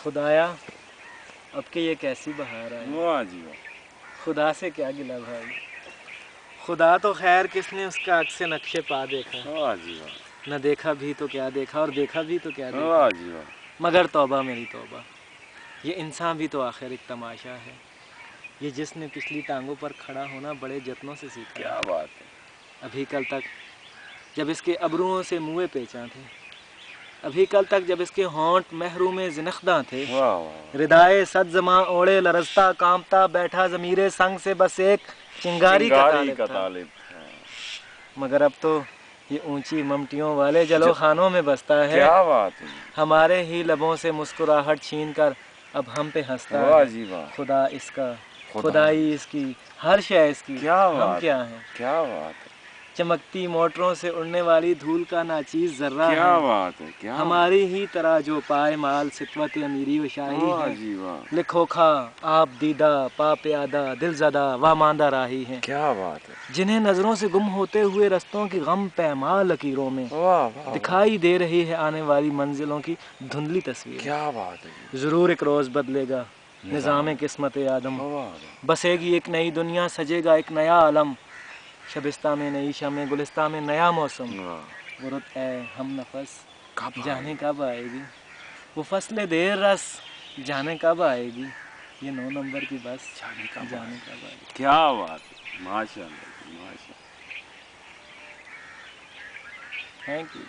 خدایا اب کہ یہ کیسی بہار آئی، واہ جی واہ، خدا سے کیا گلہ بھائی، خدا تو خیر کس نے اس کا عکس نقشے پا دیکھا، واہ جی واہ، نہ دیکھا بھی تو کیا دیکھا اور دیکھا بھی تو کیا دیکھا، واہ جی واہ، مگر توبہ میری توبہ، یہ انسان بھی تو آخر ایک تماشا ہے، یہ جس نے پچھلی ٹانگوں پر کھڑا ہونا بڑے جتنوں سے سیکھا، کیا بات ہے، ابھی کل تک جب اس کے ابروؤں سے منہ پیچاں تھے، ابھی کل تک جب اس کے ہونٹ محروم زنخداں تھے، واہ واہ، ردائے صد زماں اوڑے لرزتا کامتا بیٹھا ضمیر سنگ سے بس ایک چنگاری کا طالب تھا، طالب تھا، مگر اب تو یہ اونچی ممٹیوں والے جلو خانوں میں بستا ہے، کیا بات ہے، ہمارے ہی لبوں سے مسکراہٹ چھین کر اب ہم پہ ہنستا واہ ہے، جی واہ، خدا اس کا، خدا خدائی اس کی، ہر شے اس کی، کیا ہم بات، کیا ہیں، کیا بات ہے، چمکتی موٹروں سے اڑنے والی دھول کا ناچیز ذرہ کیا ہے، بات ہے، کیا ہماری ہی طرح جو پائے مال سطوت امیری و شاہی واہ ہے، جی واہ، لکھو کھا آپ دیدہ پا پیادہ دل زدہ و ماندہ راہی ہیں، کیا بات ہے، جنہیں نظروں سے گم ہوتے ہوئے رستوں کی غم پیما لکیروں میں واہ واہ، دکھائی دے رہی ہے آنے والی منزلوں کی دھندلی تصویر، کیا بات ہے جی، ضرور ایک روز بدلے گا نظام قسمت آدم، واہ، بسے گی ایک نئی دنیا، سجے گا ایک نیا عالم، شبستہ میں نئی شمع گلستہ میں نیا موسم، واہ، وہ رت اے ہم نفس کب جانے کب آئے گی، وہ فصل دیر رس جانے کب آئے گی، یہ 9 نمبر کی بس جانے کب جانے کب آئے گی۔ کیا بات ہے، ماشاء اللہ، ماشاء اللہ۔ Thank you.